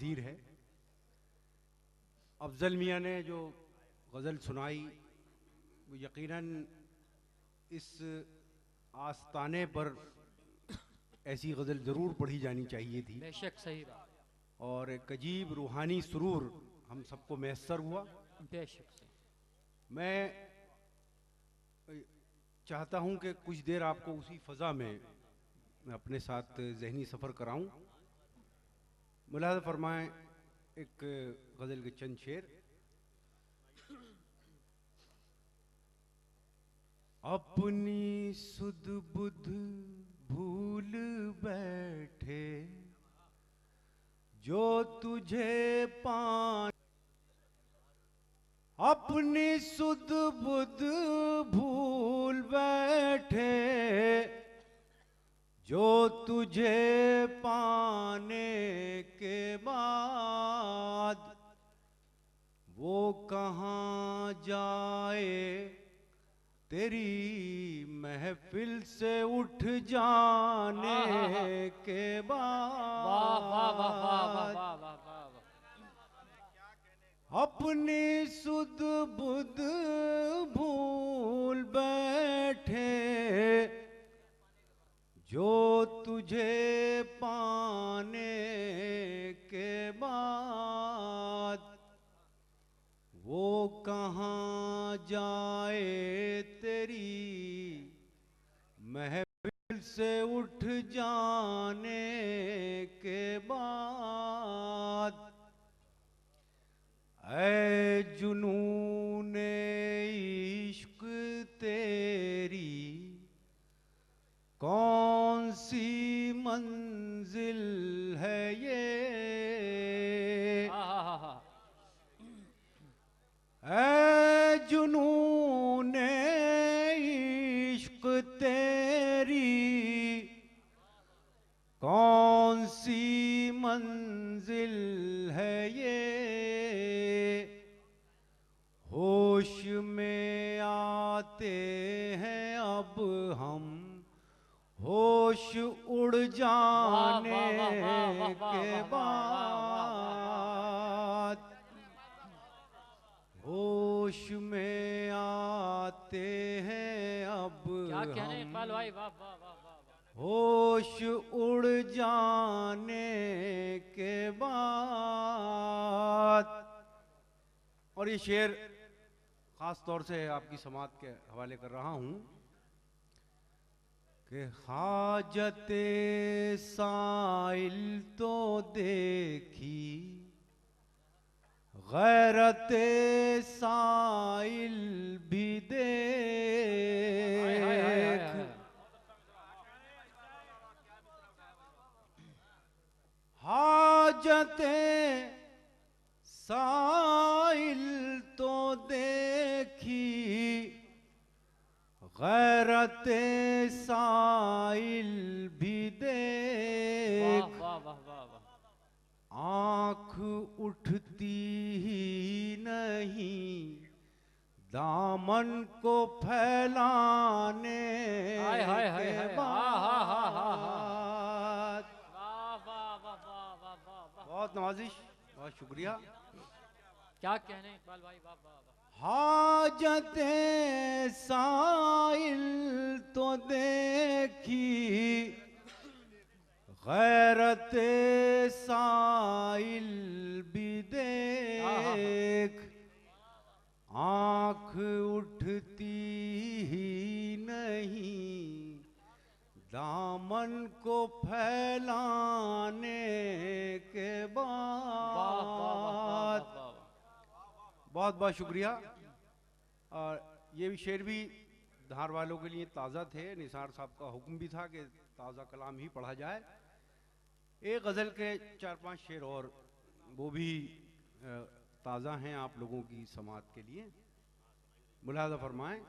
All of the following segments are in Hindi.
हाजिर है। अफजल मियाँ ने जो गज़ल सुनाई वो यकीनन इस आस्ताने पर ऐसी गज़ल ज़रूर पढ़ी जानी चाहिए थी। बेशक सही बात। और एक अजीब रूहानी सुरूर हम सबको मैसर हुआ। बेशक सही। मैं चाहता हूं कि कुछ देर आपको उसी फ़ज़ा में अपने साथ ज़हनी सफ़र कराऊं। मुलाहज़ा फरमाएं एक गज़ल के चंद शेर। अपनी सुध बुध भूल बैठे जो तुझे पान, अपनी सुध बुध भूल बैठे जो तुझे पाने के बाद वो कहाँ जाए तेरी महफिल से उठ जाने के बाद। वाह वाह वाह वाह वाह वाह वाह वाह। अपनी सुध बुध भूल बैठे जो तुझे पाने के बाद वो कहाँ जाए तेरी महफिल से उठ जाने के बाद। ऐ जुनूने इश्क तेरी कौन सी मंजिल है ये, ऐ जुनूने इश्क तेरी कौन सी मंजिल है ये। होश में आते हैं अब हम होश उड़ जाने के बाद, होश में आते हैं अब क्या कहने हम इकबाल भाई। वाह वाह वाह वाह। होश उड़ जाने के बाद। और ये शेर खास तौर से आपकी समात के हवाले कर रहा हूं कि हाजते साइल तो देखी गैरते साइल भी देख, हाजते साइल तो देखी गैरते साइल भी देख। वाह वाह वाह वाह। आँख उठती ही नहीं दामन को फैलाने के बाद। बहुत नवाजिश, बहुत शुक्रिया। क्या कहने इकबाल भाई। वाह वाह वाह। हाजते साइल तो देखी गैरते साइल भी देख, आँख उठती ही नहीं दामन को फैलाने के बाद। बहुत बहुत शुक्रिया। और ये भी शेर भी धार वालों के लिए ताज़ा थे। निसार साहब का हुक्म भी था कि ताज़ा कलाम ही पढ़ा जाए। एक गज़ल के 4-5 शेर और वो भी ताज़ा हैं आप लोगों की समात के लिए। मुलाहज़ा फरमाएं।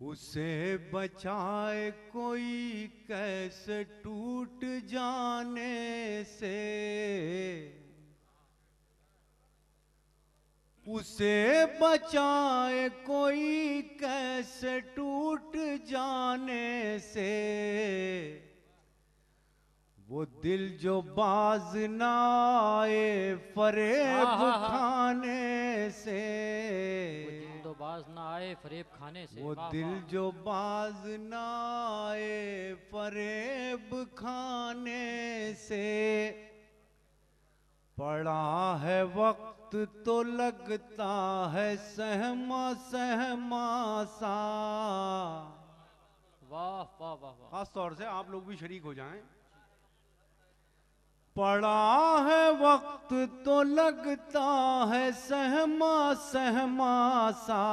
उसे बचाए कोई कैसे टूट जाने से, उसे बचाए कोई कैसे टूट जाने से, वो दिल जो बाज ना आए फरेब खाने से, वो दिल दो बाज ना आए फरेब खाने से। वो वाह दिल वाह। जो बाज ना आए फरेब खाने से, पड़ा है वक्त तो लगता है सहमा सहमा सा। वाह वाह वाह वाह। खास तौर से आप लोग भी शरीक हो जाएं। पड़ा है वक्त तो लगता है सहमा सहमा सा,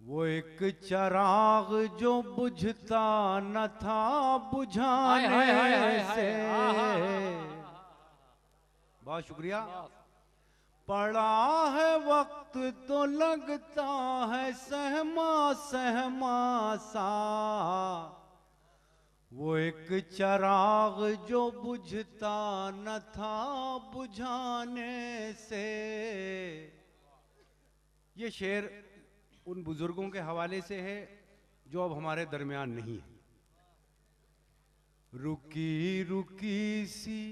वो एक चिराग जो बुझता न था हाय बुझाने हाय हाय हाय हाय। से। आहा। बहुत शुक्रिया। वाह। पड़ा है वक्त तो लगता है सहमा सहमा सा, वो एक चिराग जो बुझता न था बुझाने से। ये शेर उन बुजुर्गों के हवाले से है जो अब हमारे दरमियान नहीं है। रुकी रुकी सी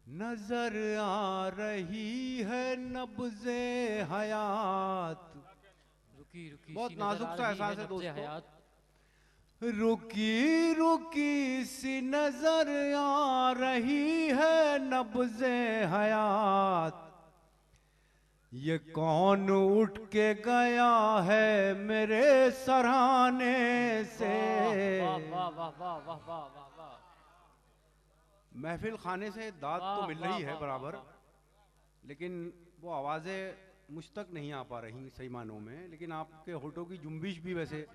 नजर आ रही है नब्ज़े हयात। रुकी रुकी बहुत सी नाजुक नजर सा आ रही एहसास है है नब्ज़े दोस्तों। हयात। रुकी रुकी सी नजर आ रही है नब्ज़े हयात, ये कौन उठ के गया है मेरे सराहने से। वाह वाह वाह वाह वाह वाह वाह वाह। महफिल खाने से दाद तो वाह, मिल वाह, रही है वाह, बराबर, वाह, लेकिन वो आवाज़ें मुझ तक नहीं आ पा रही सही मानों में। लेकिन आपके होठों की जुम्बिश भी वैसे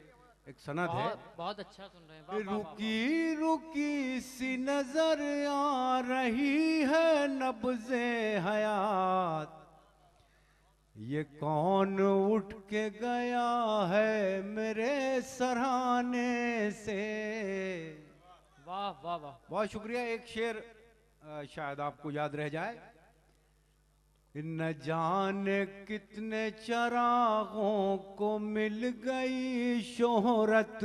एक सनद है। बहुत बहुत अच्छा सुन रहे हैं। वाह वाह वाह वाह। रुकी रुकी सी नजर आ रही है नब्ज़े हयात, ये कौन उठ के गया है मेरे सराहने से। वाह वाह वाह। बहुत शुक्रिया। एक शेर शायद आपको याद रह जाए। न जाने कितने चरागों को मिल गई शोहरत,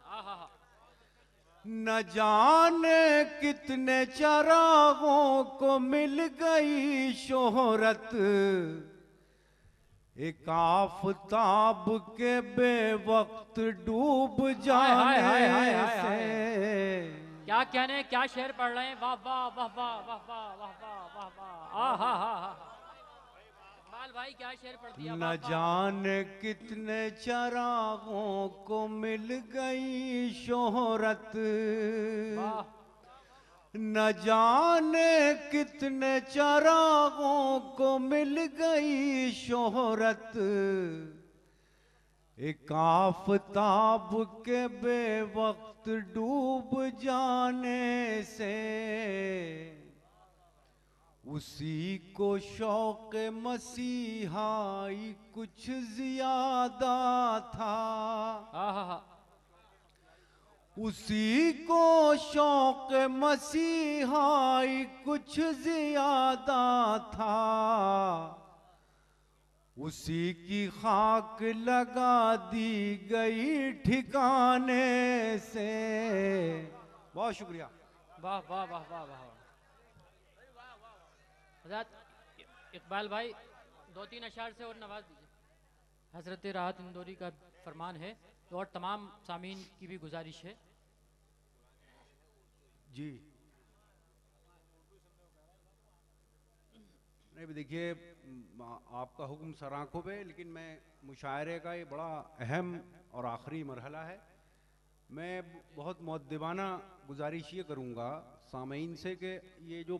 आहा। न जाने कितने चरागों को मिल गई शोहरत, एक आफताब के बेवक्त डूब हाय, हाय, हाय, जाने हाय, हाय, से। क्या कहने, क्या शेर पढ़ रहे हैं। वाह वाह वाह वाह वाह वाह वाह वाह वाह वाह। आहा हा हा। इकबाल भाई क्या शेर पढ़ दिया। न वाह वाह। जाने कितने चरागों को मिल गई शोहरत, वाह। न जाने कितने चरागों को मिल गई शोहरत, एक आफताब के बेवक्त डूब जाने से। उसी को शौक मसीहाई कुछ ज्यादा था, आहा। उसी को शौक मसीहाई कुछ ज्यादा था, उसी की खाक लगा दी गई ठिकाने से। बहुत शुक्रिया। वाह वाह वाह वाह वाह। हज़रत इकबाल भाई 2-3 अशार से और नवाज दीजिए। हजरत राहत इंदौरी का फरमान है और तमाम सामीन की भी गुजारिश है। जी नहीं, देखिए आपका हुक्म सर आंखों पे, लेकिन मैं मुशायरे का ये बड़ा अहम और आखिरी मरहला है। मैं बहुत मुअद्दिबाना गुजारिश ये करूँगा सामीन से कि ये जो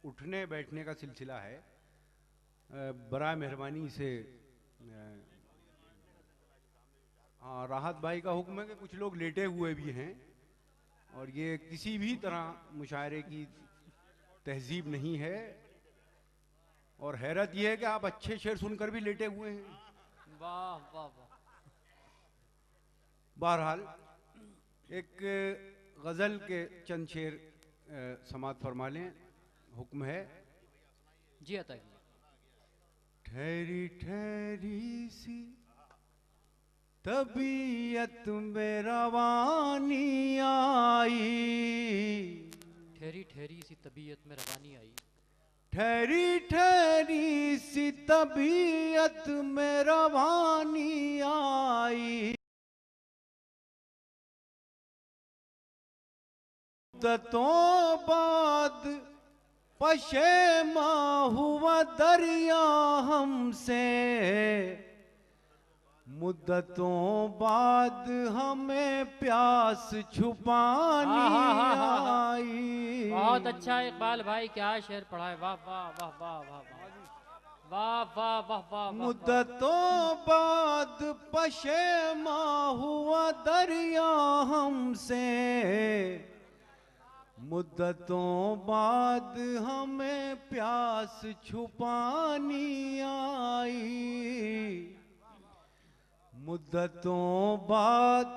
उठने बैठने का सिलसिला है, बराए मेहरबानी से हाँ, राहत भाई का हुक्म है कि कुछ लोग लेटे हुए भी हैं और ये किसी भी तरह मुशायरे की तहजीब नहीं है। और हैरत यह है कि आप अच्छे शेर सुनकर भी लेटे हुए हैं। वाह वाह वाह। बहरहाल एक गज़ल के चंद शेर समात फरमा लें, हुक्म है। जी अता कीजिए। ठहरी ठहरी सी तबीयत में रवानी आई, ठहरी ठहरी सी तबीयत में रवानी आई, ठहरी ठहरी सी तबीयत में रवानी आई। मुद्दतों बाद पशेमा हुआ दरिया हमसे, मुद्दतों बाद हमें प्यास छुपानी आई। बहुत अच्छा इकबाल भाई, क्या शेर पढ़ा है, वाह वाह वाह वाह वाह वाह वाह वाह वाह। मुद्दतों बाद पशेमा हुआ दरिया हमसे, मुद्दतों बाद हमें प्यास छुपानी आई। मुद्दतों बाद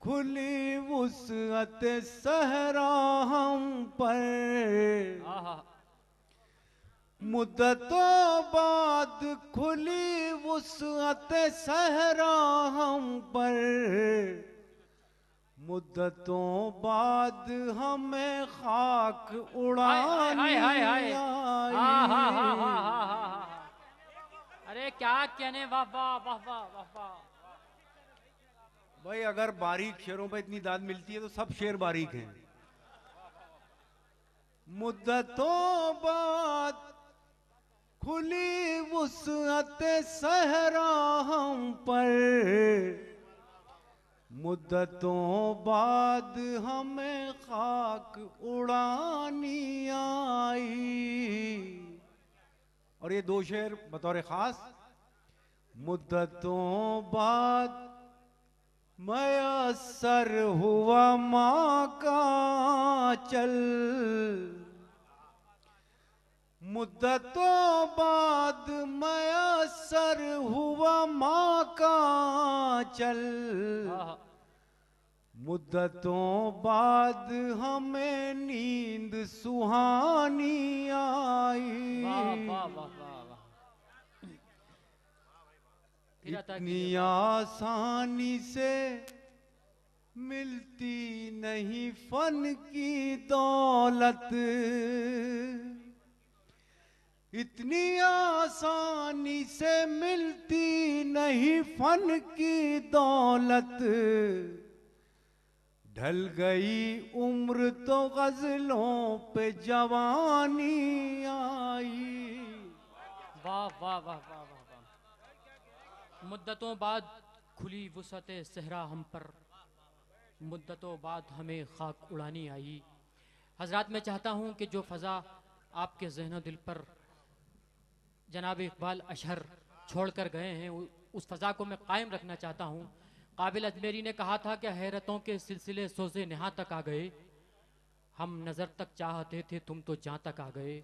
खुली वुसअत सहरा हम पर, मुद्दतों बाद खुली वुसअत सहरा हम पर, मुद्दतों बाद हमें खाक उड़ानी आई। अरे क्या कहने, वाह वाह वाह वाह वाह वाह। भाई अगर बारीक शेरों पे इतनी दाद मिलती है तो सब शेर बारीक हैं। मुद्दतों बाद खुली वुसअत सहरा हम पर, मुद्दतों बाद हमें खाक उड़ानी आई। और ये दो शेर बतौर खास। मुद्दतों बाद मयस्सर हुआ माँ का चल, मुद्दतों बाद मयस्सर हुआ माँ का चल, मुद्दतों बाद हमें नींद सुहानी आई। वाह वाह वाह वाह। इतनी आसानी से मिलती नहीं फन की दौलत, इतनी आसानी से मिलती नहीं फन की दौलत, ढल गई उम्र तो गजलों पे जवानी आई। वाह वाह वाह वाह वाह वाह। मुद्दतों बाद खुली वुसअत सहरा हम पर, मुद्दतों बाद हमें खाक उड़ानी आई। हजरात, मैं चाहता हूँ कि जो फ़ज़ा आपके ज़हन दिल पर जनाब इकबाल अशहर छोड़ कर गए हैं, उस फ़ज़ा को मैं कायम रखना चाहता हूँ। काबिल अजमेरी ने कहा था कि हैरतों के सिलसिले सोज़े नहा तक आ गए, हम नज़र तक चाहते थे तुम तो जहाँ तक आ गए,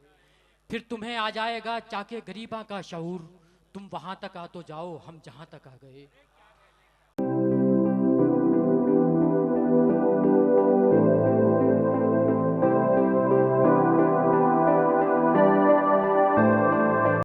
फिर तुम्हें आ जाएगा चाके गरीबा का शऊर, तुम वहाँ तक आ तो जाओ हम जहाँ तक आ गए।